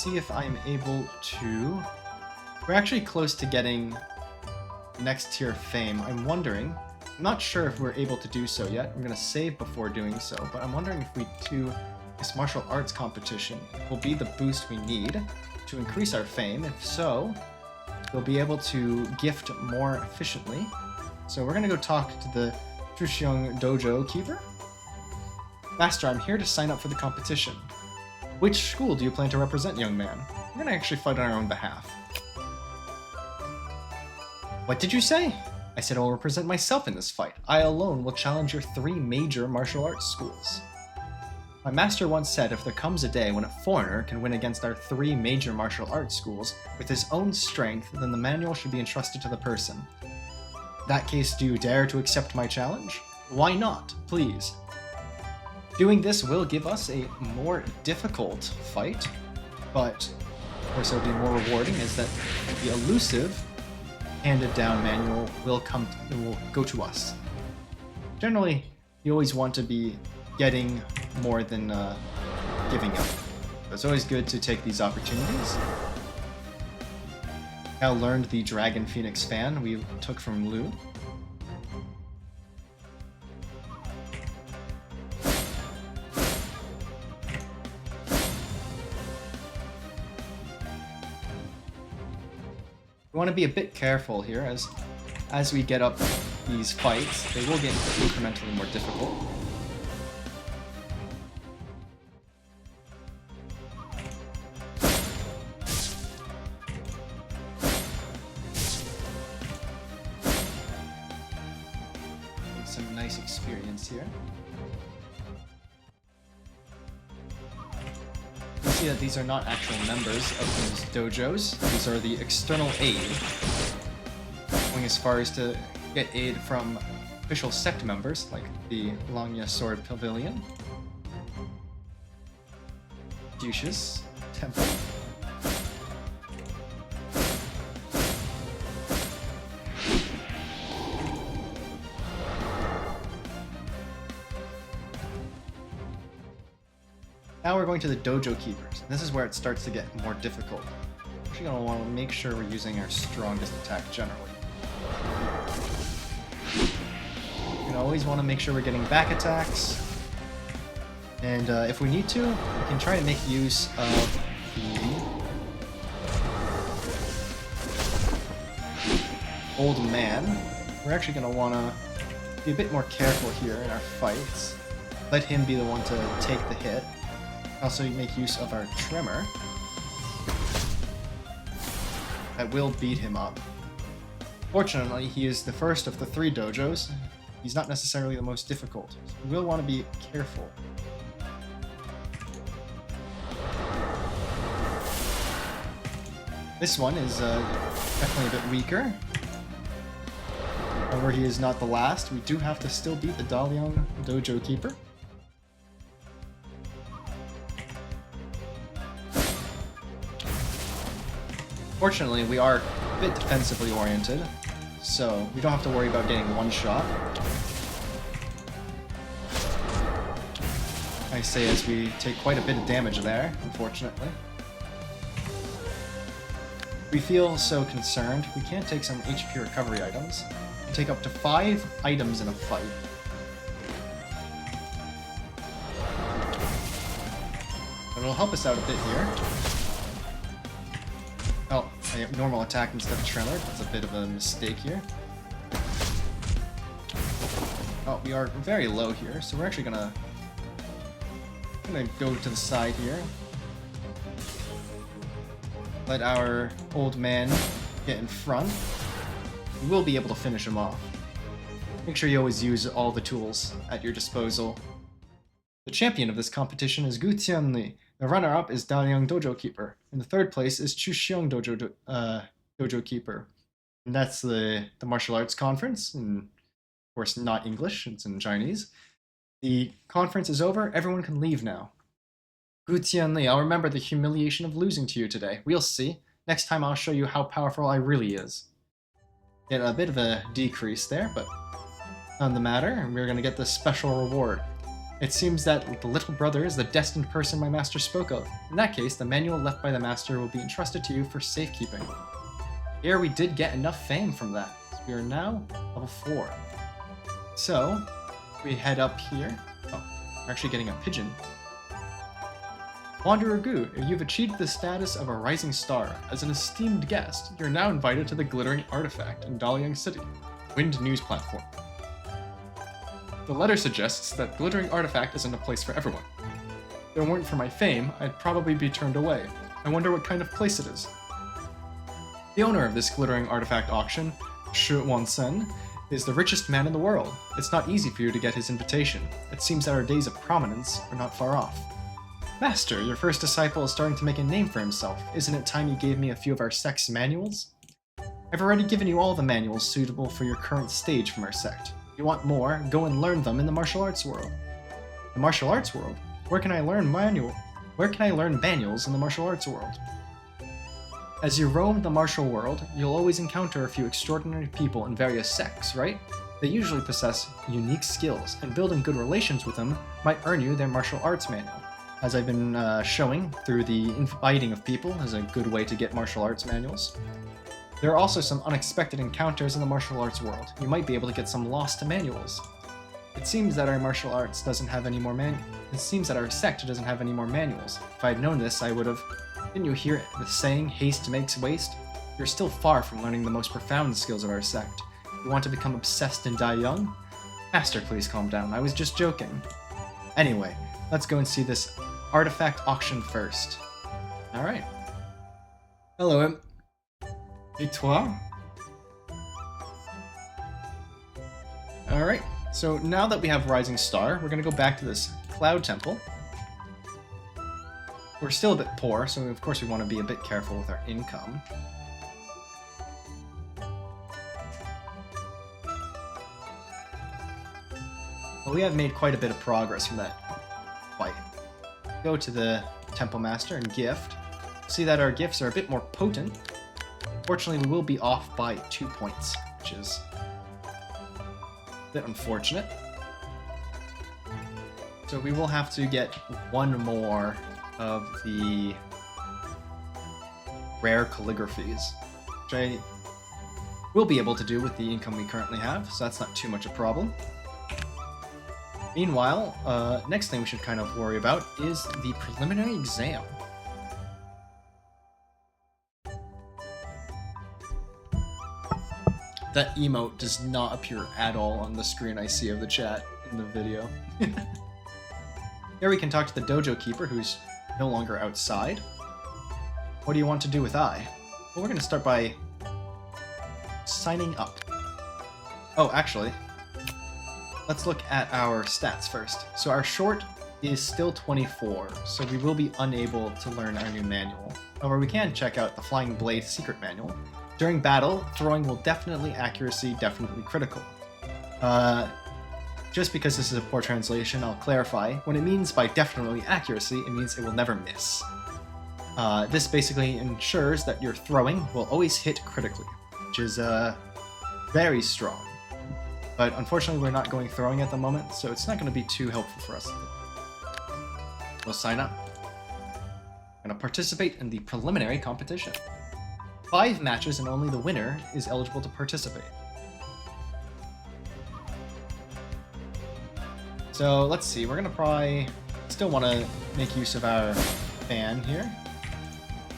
see if I'm able to... We're actually close to getting next tier fame. I'm wondering, I'm not sure if we're able to do so yet. I'm going to save before doing so, but I'm wondering if we do this martial arts competition will be the boost we need to increase our fame. If so, we'll be able to gift more efficiently. So we're going to go talk to the Chuxiong Dojo Keeper. Master, I'm here to sign up for the competition. Which school do you plan to represent, young man? We're going to actually fight on our own behalf. What did you say? I said I'll represent myself in this fight. I alone will challenge your 3 major martial arts schools. My master once said if there comes a day when a foreigner can win against our 3 major martial arts schools with his own strength, then the manual should be entrusted to the person. In that case, do you dare to accept my challenge? Why not, please? Doing this will give us a more difficult fight, but of course it'll be more rewarding as that the elusive handed down manual will go to us. Generally, you always want to be getting more than giving up. So it's always good to take these opportunities. Now learned the Dragon Phoenix fan we took from Lu. We want to be a bit careful here as we get up these fights. They will get incrementally more difficult. Get some nice experience here. See that these are not actual members of these dojos. These are the external aid. Going as far as to get aid from official sect members, like the Langya Sword Pavilion, Ducius Temple, Now we're going to the Dojo Keepers. This is where it starts to get more difficult. We're actually going to want to make sure we're using our strongest attack generally. You're going to always want to make sure we're getting back attacks. And if we need to, we can try to make use of the old man. We're actually going to want to be a bit more careful here in our fights. Let him be the one to take the hit. Also make use of our Tremor. That will beat him up. Fortunately, he is the first of the 3 dojos. He's not necessarily the most difficult, so we will want to be careful. This one is definitely a bit weaker. However, he is not the last. We do have to still beat the Daliang Dojo Keeper. Fortunately, we are a bit defensively oriented, so we don't have to worry about getting one shot. I say as we take quite a bit of damage there, unfortunately. We feel so concerned, we can take some HP recovery items. We can take up to 5 items in a fight. But it'll help us out a bit here. Oh, I have normal attack instead of Tremor. That's a bit of a mistake here. Oh, we are very low here, so we're actually gonna go to the side here. Let our old man get in front. We will be able to finish him off. Make sure you always use all the tools at your disposal. The champion of this competition is Gu Tianli. The runner-up is Daliang Dojo Keeper. And the 3rd place is Chuxiong Dojo Keeper. And that's the martial arts conference. And of course, not English, it's in Chinese. The conference is over, everyone can leave now. Gu Tianli, I'll remember the humiliation of losing to you today. We'll see. Next time I'll show you how powerful I really is. Get a bit of a decrease there, but none the matter, and we're going to get this special reward. It seems that the little brother is the destined person my master spoke of. In that case, the manual left by the master will be entrusted to you for safekeeping. Here we did get enough fame from that. We are now level 4. So, we head up here. Oh, we're actually getting a pigeon. Wanderer Gu, you've achieved the status of a rising star. As an esteemed guest, you're now invited to the Glittering Artifact in Dalian City, Wind News Platform. The letter suggests that Glittering Artifact isn't a place for everyone. If it weren't for my fame, I'd probably be turned away. I wonder what kind of place it is. The owner of this Glittering Artifact auction, Shu Wansen, is the richest man in the world. It's not easy for you to get his invitation. It seems that our days of prominence are not far off. Master, your first disciple is starting to make a name for himself. Isn't it time you gave me a few of our sect's manuals? I've already given you all the manuals suitable for your current stage from our sect. If you want more, go and learn them in the martial arts world. The martial arts world? Where can I learn manuals in the martial arts world? As you roam the martial world, you'll always encounter a few extraordinary people in various sects, right? They usually possess unique skills, and building good relations with them might earn you their martial arts manual. As I've been showing through the inviting of people is a good way to get martial arts manuals. There are also some unexpected encounters in the martial arts world. You might be able to get some lost manuals. It seems that our martial arts doesn't have any more It seems that our sect doesn't have any more manuals. If I had known this, I would have. Didn't you hear the saying, haste makes waste? You're still far from learning the most profound skills of our sect. You want to become obsessed and die young? Master, please calm down. I was just joking. Anyway, let's go and see this artifact auction first. Alright. Hello, imp. Et toi? Alright, so now that we have Rising Star, we're gonna go back to this Cloud Temple. We're still a bit poor, so of course we want to be a bit careful with our income. But we have made quite a bit of progress from that fight. Go to the Temple Master and gift. See that our gifts are a bit more potent. Fortunately, we will be off by 2 points, which is a bit unfortunate. So we will have to get one more of the rare calligraphies, which I will be able to do with the income we currently have, so that's not too much a problem. Meanwhile, next thing we should kind of worry about is the preliminary exam. That emote does not appear at all on the screen I see of the chat in the video. Here we can talk to the dojo keeper, who's no longer outside. What do you want to do with I? Well, we're going to start by signing up. Oh, actually, let's look at our stats first. So our short is still 24, so we will be unable to learn our new manual. However, we can check out the Flying Blade secret manual. During battle, throwing will definitely accuracy, definitely critical. Just because this is a poor translation, I'll clarify. When it means by definitely accuracy, it means it will never miss. This basically ensures that your throwing will always hit critically, which is very strong. But unfortunately, we're not going throwing at the moment, so it's not going to be too helpful for us. We'll sign up. I'm going to participate in the preliminary competition. 5 matches and only the winner is eligible to participate. So let's see, we're going to probably still want to make use of our fan here.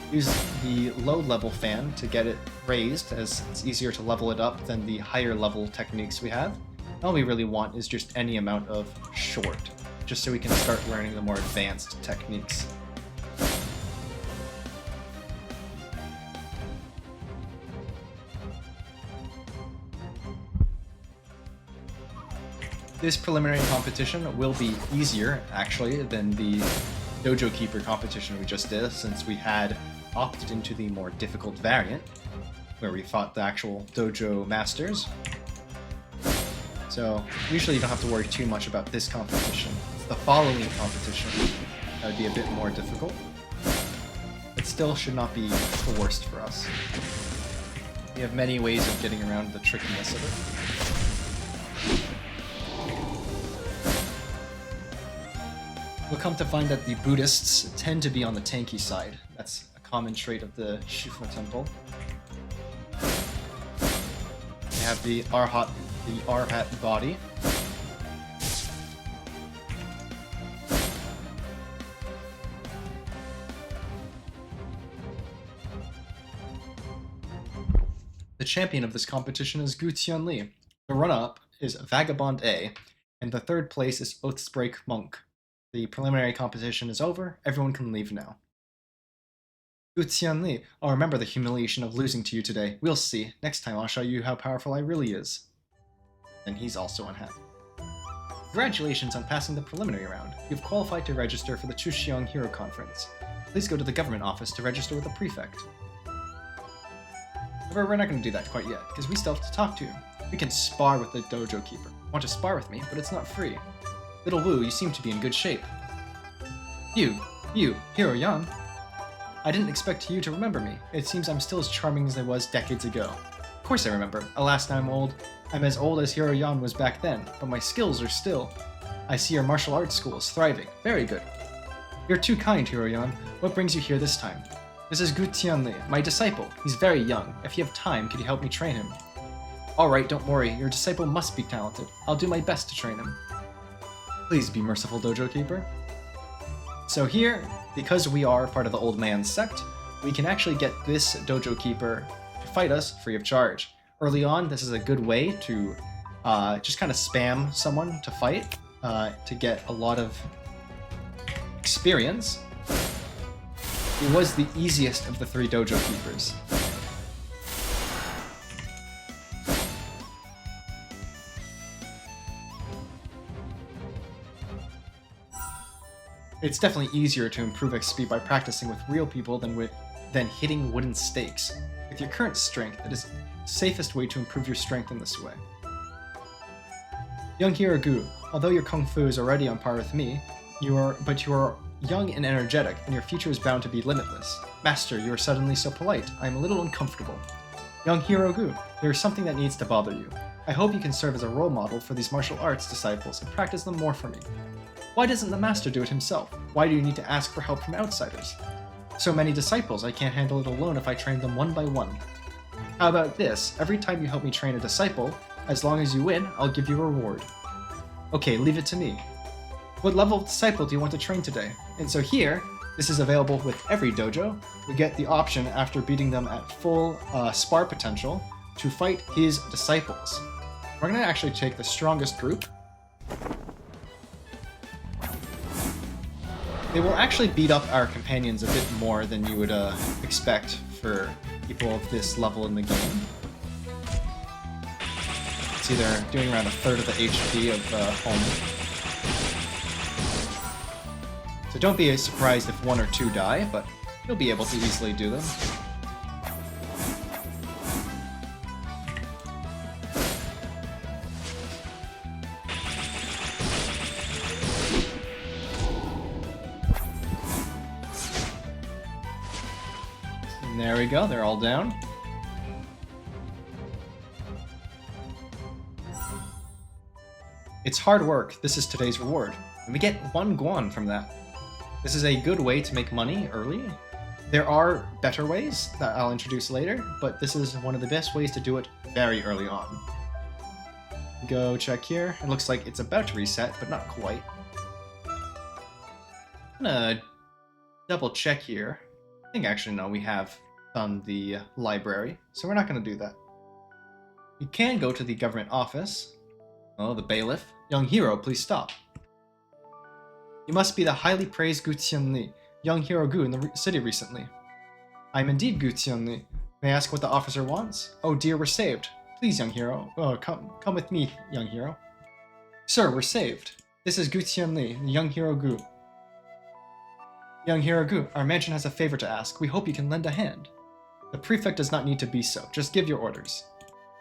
Use the low level fan to get it raised, as it's easier to level it up than the higher level techniques we have. All we really want is just any amount of short, just so we can start learning the more advanced techniques. This preliminary competition will be easier, actually, than the Dojo Keeper competition we just did, since we had opted into the more difficult variant, where we fought the actual Dojo Masters. So, usually you don't have to worry too much about this competition. It's the following competition that would be a bit more difficult. It still should not be the worst for us. We have many ways of getting around the trickiness of it. You'll come to find that the Buddhists tend to be on the tanky side. That's a common trait of the Shifu Temple. They have the Arhat body. The champion of this competition is Gu Tianli. The runner-up is Vagabond A, and the third place is Oathsbreak Monk. The preliminary competition is over, everyone can leave now. Gu Tianli, I'll remember the humiliation of losing to you today. We'll see. Next time I'll show you how powerful I really is. And he's also unhappy. Congratulations on passing the preliminary round. You've qualified to register for the Chuxiong Hero Conference. Please go to the government office to register with the prefect. However, we're not going to do that quite yet, because we still have to talk to you. We can spar with the dojo keeper. Want to spar with me, but it's not free. Little Wu, you seem to be in good shape. You, Hero Yan. I didn't expect you to remember me. It seems I'm still as charming as I was decades ago. Of course I remember. Alas, now I'm as old as Hero Yan was back then, but my skills are still. I see your martial arts school is thriving. Very good. You're too kind, Hero Yan. What brings you here this time? This is Gu Tianli, my disciple. He's very young. If you have time, could you help me train him? Alright, don't worry. Your disciple must be talented. I'll do my best to train him. Please be merciful, Dojo Keeper. So here, because we are part of the Old Man's sect, we can actually get this Dojo Keeper to fight us free of charge. Early on, this is a good way to just kind of spam someone to fight to get a lot of experience. It was the easiest of the three Dojo Keepers. It's definitely easier to improve XP by practicing with real people than hitting wooden stakes. With your current strength, it is the safest way to improve your strength in this way. Young Hero Gu, although your kung fu is already on par with me, you are young and energetic, and your future is bound to be limitless. Master, you are suddenly so polite. I am a little uncomfortable. Young Hero Gu, there is something that needs to bother you. I hope you can serve as a role model for these martial arts disciples and practice them more for me. Why doesn't the master do it himself? Why do you need to ask for help from outsiders? So many disciples, I can't handle it alone if I train them one by one. How about this? Every time you help me train a disciple, as long as you win, I'll give you a reward. Okay, leave it to me. What level of disciple do you want to train today? And so here, this is available with every dojo. We get the option after beating them at full spar potential to fight his disciples. We're going to actually take the strongest group. They will actually beat up our companions a bit more than you would expect for people of this level in the game. See, they're doing around a third of the HP of home. So don't be surprised if one or two die, but you'll be able to easily do them. And there we go, they're all down. It's hard work. This is today's reward. And we get 1 guan from that. This is a good way to make money early. There are better ways that I'll introduce later, but this is one of the best ways to do it very early on. Go check here. It looks like it's about to reset, but not quite. I'm gonna double check here. I think actually no, we have done the library, so we're not gonna do that. You can go to the government office. Oh, the bailiff. Young Hero, please stop. You must be the highly praised Gu Tianli, young Hero Gu in the city recently. I am indeed Gu Tianli. May I ask what the officer wants? Oh dear, we're saved. Please, young hero. Oh, come with me, young hero. Sir, we're saved. This is Gu Tianli, young Hero Gu. Young Hero Gu, our mansion has a favor to ask. We hope you can lend a hand. The prefect does not need to be so. Just give your orders.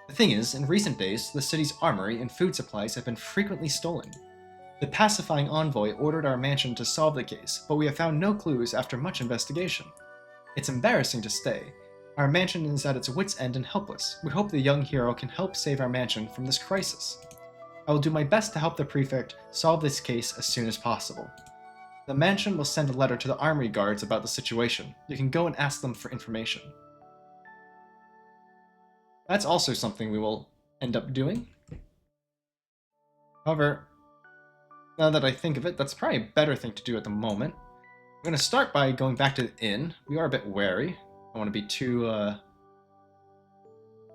The thing is, in recent days, the city's armory and food supplies have been frequently stolen. The pacifying envoy ordered our mansion to solve the case, but we have found no clues after much investigation. It's embarrassing to stay. Our mansion is at its wit's end and helpless. We hope the young hero can help save our mansion from this crisis. I will do my best to help the prefect solve this case as soon as possible. The mansion will send a letter to the army guards about the situation. You can go and ask them for information. That's also something we will end up doing. However, now that I think of it, that's probably a better thing to do at the moment. I'm going to start by going back to the inn. We are a bit wary. I don't want to be too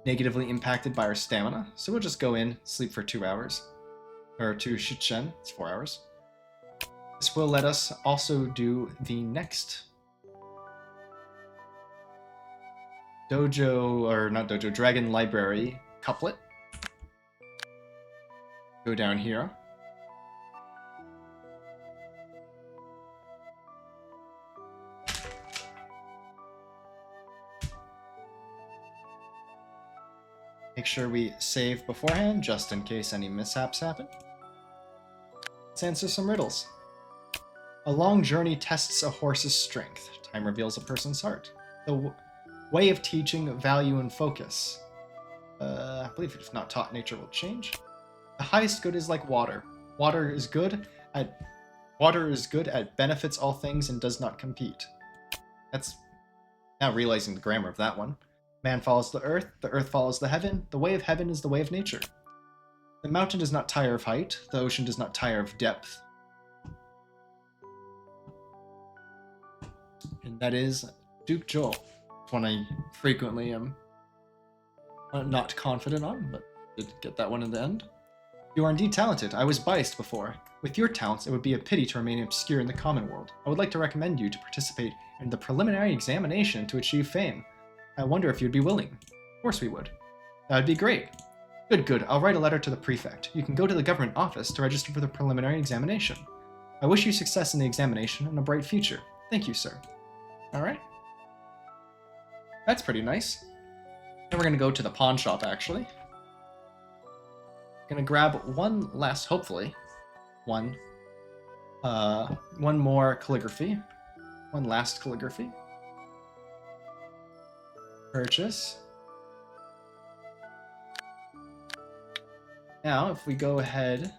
negatively impacted by our stamina. So we'll just go in, sleep for 2 hours. Or 2 shichen, it's 4 hours. This will let us also do the next dojo, or not dojo, dragon library couplet. Go down here. Make sure we save beforehand, just in case any mishaps happen. Let's answer some riddles. A long journey tests a horse's strength. Time reveals a person's heart. The way of teaching, value, and focus. I believe if not taught, nature will change. The highest good is like water. Water is good at benefits all things and does not compete. That's now realizing the grammar of that one. Man follows the earth follows the heaven. The way of heaven is the way of nature. The mountain does not tire of height. The ocean does not tire of depth. And that is Duke Joel. It's one I frequently am not confident on, but did get that one in the end. You are indeed talented. I was biased before. With your talents, it would be a pity to remain obscure in the common world. I would like to recommend you to participate in the preliminary examination to achieve fame. I wonder if you'd be willing. Of course we would. That would be great. Good. I'll write a letter to the prefect. You can go to the government office to register for the preliminary examination. I wish you success in the examination and a bright future. Thank you, sir. Alright. That's pretty nice. Then we're going to go to the pawn shop, actually. Gonna grab one last, hopefully, one more calligraphy. One last calligraphy. Purchase. Now, if we go ahead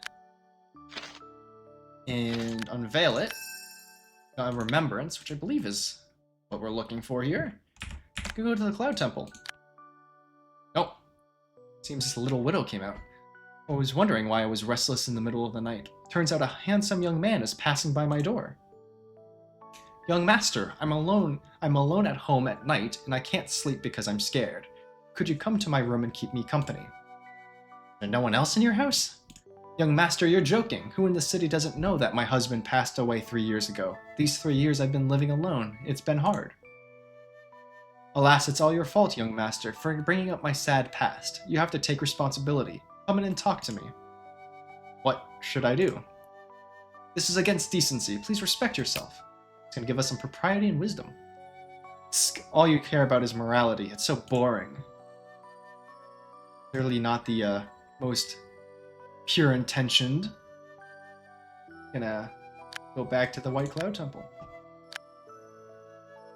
and unveil it, Remembrance, which I believe is what we're looking for here, we can go to the Cloud Temple. Oh, seems this little widow came out. I was wondering why I was restless in the middle of the night. Turns out a handsome young man is passing by my door. Young master, I'm alone at home at night, and I can't sleep because I'm scared. Could you come to my room and keep me company? Is there no one else in your house? Young master, you're joking. Who in the city doesn't know that my husband passed away 3 years ago? These 3 years I've been living alone. It's been hard. Alas, it's all your fault, young master, for bringing up my sad past. You have to take responsibility. Come in and talk to me. What should I do? This is against decency. Please respect yourself. It's going to give us some propriety and wisdom. All you care about is morality. It's so boring. Clearly not the most pure intentioned. Gonna go back to the White Cloud Temple.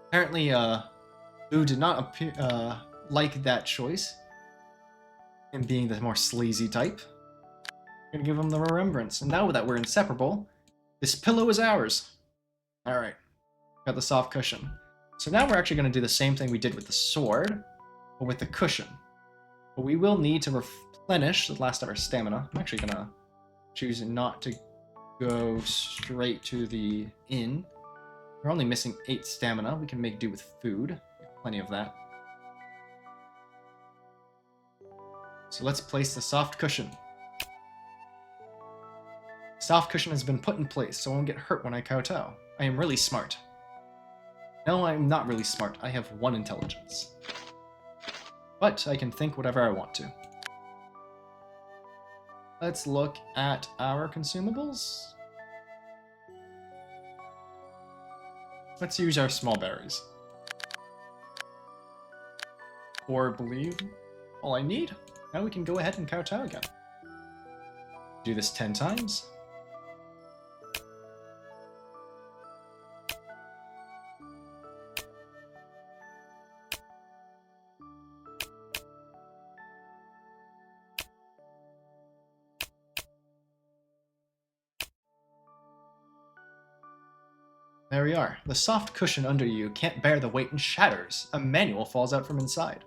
Apparently, Boo did not like that choice. Him being the more sleazy type. We're gonna give him the remembrance. And now that we're inseparable, this pillow is ours. Alright. Got the soft cushion. So now we're actually gonna do the same thing we did with the sword, but with the cushion. But we will need to replenish the last of our stamina. I'm actually gonna choose not to go straight to the inn. We're only missing 8 stamina. We can make do with food. Plenty of that. So let's place the soft cushion. Soft cushion has been put in place, so I won't get hurt when I kowtow. I am really smart. No, I'm not really smart. I have 1 intelligence. But I can think whatever I want to. Let's look at our consumables. Let's use our small berries. 4, believe, all I need. Now we can go ahead and kowtow again. Do this 10 times. There we are. The soft cushion under you can't bear the weight and shatters. A manual falls out from inside.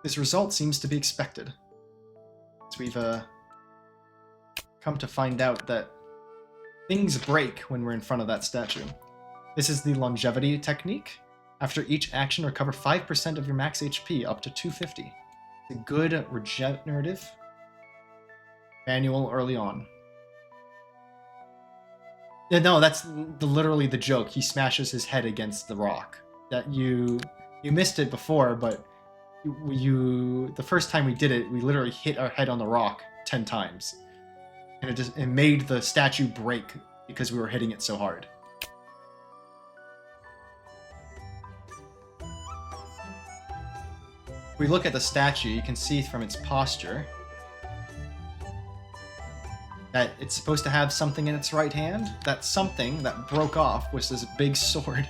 This result seems to be expected. So we've come to find out that things break when we're in front of that statue. This is the longevity technique. After each action, recover 5% of your max HP up to 250. It's a good regenerative manual early on. Yeah, no, that's literally the joke. He smashes his head against the rock. That you missed it before, but the first time we did it, we literally hit our head on the rock 10 times. And it made the statue break because we were hitting it so hard. If we look at the statue, you can see from its posture that it's supposed to have something in its right hand. That something that broke off was this big sword.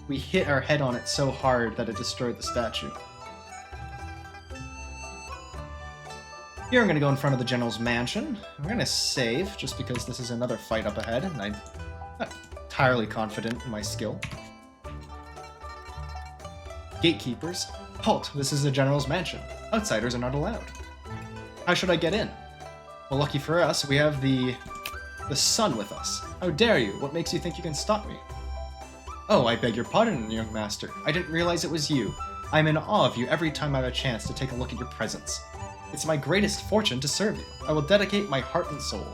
We hit our head on it so hard that it destroyed the statue. Here I'm going to go in front of the general's mansion. I'm going to save, just because this is another fight up ahead, and I'm not entirely confident in my skill. Gatekeepers, halt! This is the general's mansion. Outsiders are not allowed. How should I get in? Well, lucky for us, we have the sun with us. How dare you? What makes you think you can stop me? Oh, I beg your pardon, young master. I didn't realize it was you. I'm in awe of you every time I have a chance to take a look at your presence. It's my greatest fortune to serve you. I will dedicate my heart and soul.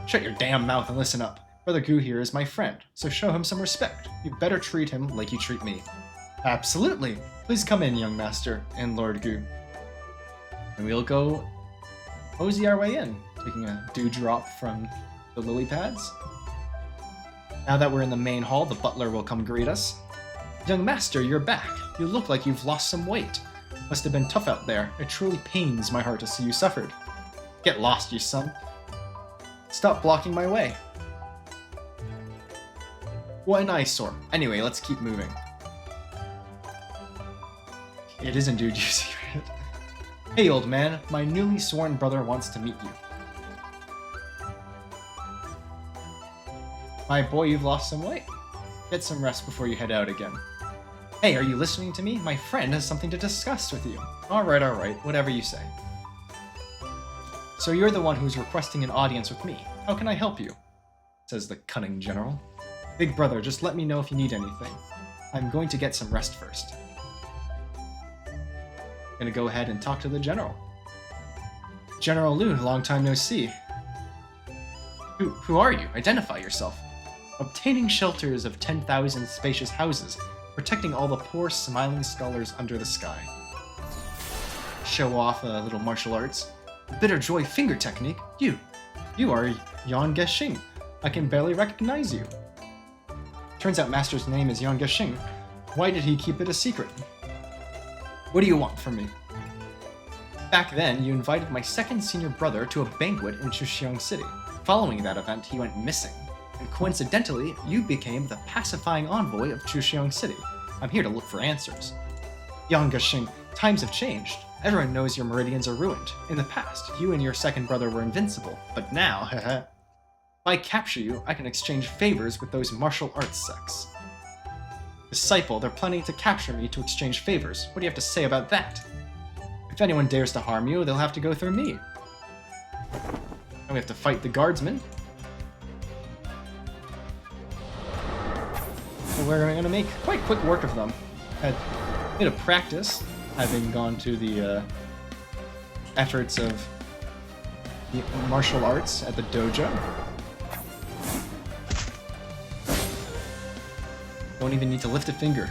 Shut your damn mouth and listen up. Brother Gu here is my friend, so show him some respect. You better treat him like you treat me. Absolutely. Please come in, young master and Lord Gu. And we'll go mosey our way in, taking a dewdrop from the lily pads. Now that we're in the main hall, the butler will come greet us. Young master, you're back. You look like you've lost some weight. Must have been tough out there. It truly pains my heart to see you suffered. Get lost, you son. Stop blocking my way. What an eyesore. Anyway, let's keep moving. It isn't dude, you secret. Hey, old man, my newly sworn brother wants to meet you. My boy, you've lost some weight. Get some rest before you head out again. Hey, are you listening to me? My friend has something to discuss with you. Alright, whatever you say. So you're the one who's requesting an audience with me. How can I help you? Says the cunning general. Big brother, just let me know if you need anything. I'm going to get some rest first. Gonna go ahead and talk to the general. General Lu, long time no see. Who are you? Identify yourself. Obtaining shelters of 10,000 spacious houses, protecting all the poor smiling scholars under the sky. Show off a little martial arts. Bitter joy finger technique. You are Yan Geshing. I can barely recognize you. Turns out Master's name is Yan Geshing. Why did he keep it a secret? What do you want from me? Back then, you invited my second senior brother to a banquet in Chuxiong City. Following that event, he went missing. And coincidentally, you became the pacifying envoy of Chuxiong City. I'm here to look for answers. Yang Geshing, times have changed. Everyone knows your meridians are ruined. In the past, you and your second brother were invincible, but now, if I capture you, I can exchange favors with those martial arts sects. Disciple, they're planning to capture me to exchange favors. What do you have to say about that? If anyone dares to harm you, they'll have to go through me. And we have to fight the guardsmen. So we're going to make quite quick work of them. Had a bit of practice, having gone to the efforts of the martial arts at the dojo. Don't even need to lift a finger.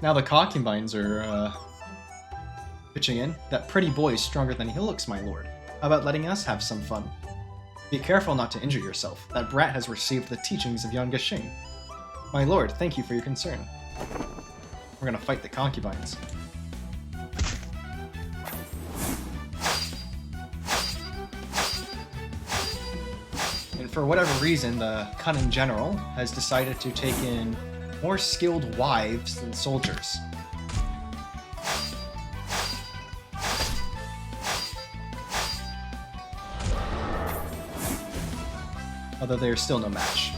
Now the concubines are pitching in. That pretty boy is stronger than he looks, my lord. How about letting us have some fun? Be careful not to injure yourself. That brat has received the teachings of Yan Geshing. My lord, thank you for your concern. We're gonna fight the concubines. And for whatever reason, the cunning general has decided to take in more skilled wives than soldiers. although they are still no match.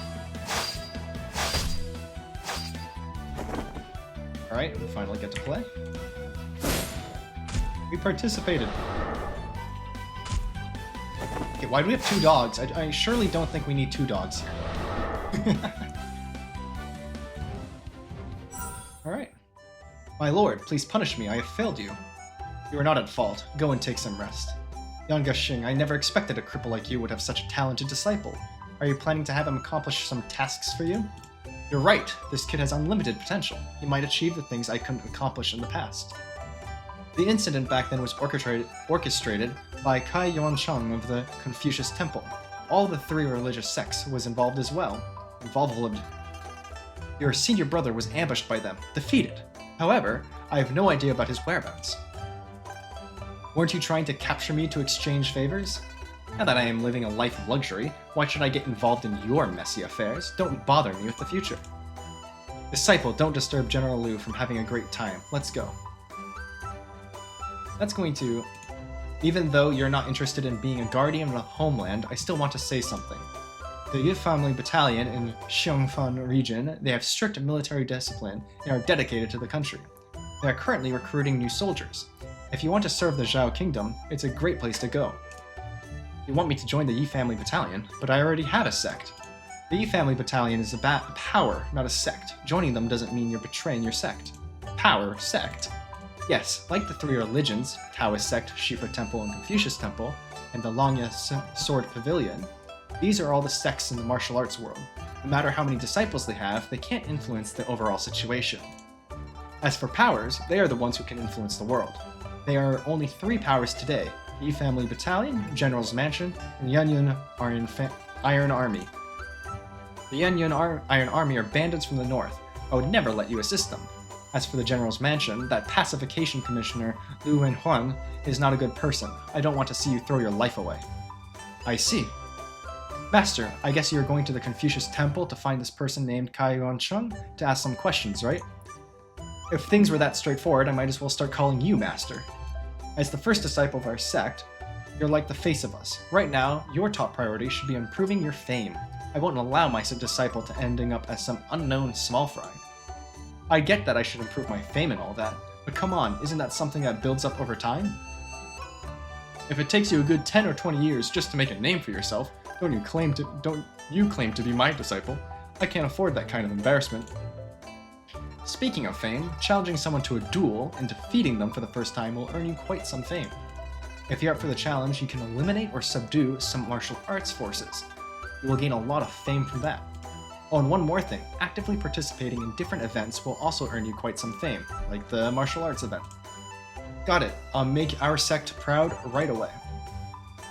Alright, we finally get to play. We participated. Okay, why do we have 2 dogs? I surely don't think we need 2 dogs here. Alright. My lord, please punish me. I have failed you. You are not at fault. Go and take some rest. Yanga Xing, I never expected a cripple like you would have such a talented disciple. Are you planning to have him accomplish some tasks for you? You're right. This kid has unlimited potential. He might achieve the things I couldn't accomplish in the past. The incident back then was orchestrated by Kai Yuancheng of the Confucius Temple. All the 3 religious sects was involved as well. Your senior brother was ambushed by them, defeated. However, I have no idea about his whereabouts. Weren't you trying to capture me to exchange favors? Now that I am living a life of luxury, why should I get involved in your messy affairs? Don't bother me with the future. Disciple, don't disturb General Liu from having a great time. Let's go. That's going to... Even though you're not interested in being a guardian of the homeland, I still want to say something. The Yu Family Battalion in Xiongfan region, they have strict military discipline and are dedicated to the country. They are currently recruiting new soldiers. If you want to serve the Zhao Kingdom, it's a great place to go. You want me to join the Yi Family Battalion, but I already have a sect. The Yi Family Battalion is a power, not a sect. Joining them doesn't mean you're betraying your sect. Power, sect. Yes, like the 3 religions, Taoist sect, Shifa Temple, and Confucius Temple, and the Langya Sword Pavilion, these are all the sects in the martial arts world. No matter how many disciples they have, they can't influence the overall situation. As for powers, they are the ones who can influence the world. There are only 3 powers today: Yi Family Battalion, General's Mansion, and Yunyun Iron Army. The Yunyun Iron Army are bandits from the north. I would never let you assist them. As for the General's Mansion, that pacification commissioner, Lu Wenhuan, is not a good person. I don't want to see you throw your life away. I see. Master, I guess you're going to the Confucius Temple to find this person named Kai Yuancheng to ask some questions, right? If things were that straightforward, I might as well start calling you Master. As the first disciple of our sect, you're like the face of us. Right now, your top priority should be improving your fame. I won't allow my disciple to ending up as some unknown small fry. I get that I should improve my fame and all that, but come on, isn't that something that builds up over time? If it takes you a good 10 or 20 years just to make a name for yourself, don't you claim to be my disciple? I can't afford that kind of embarrassment. Speaking of fame, challenging someone to a duel and defeating them for the first time will earn you quite some fame. If you're up for the challenge, you can eliminate or subdue some martial arts forces. You will gain a lot of fame from that. Oh, and one more thing, actively participating in different events will also earn you quite some fame, like the martial arts event. Got it, I'll make our sect proud right away.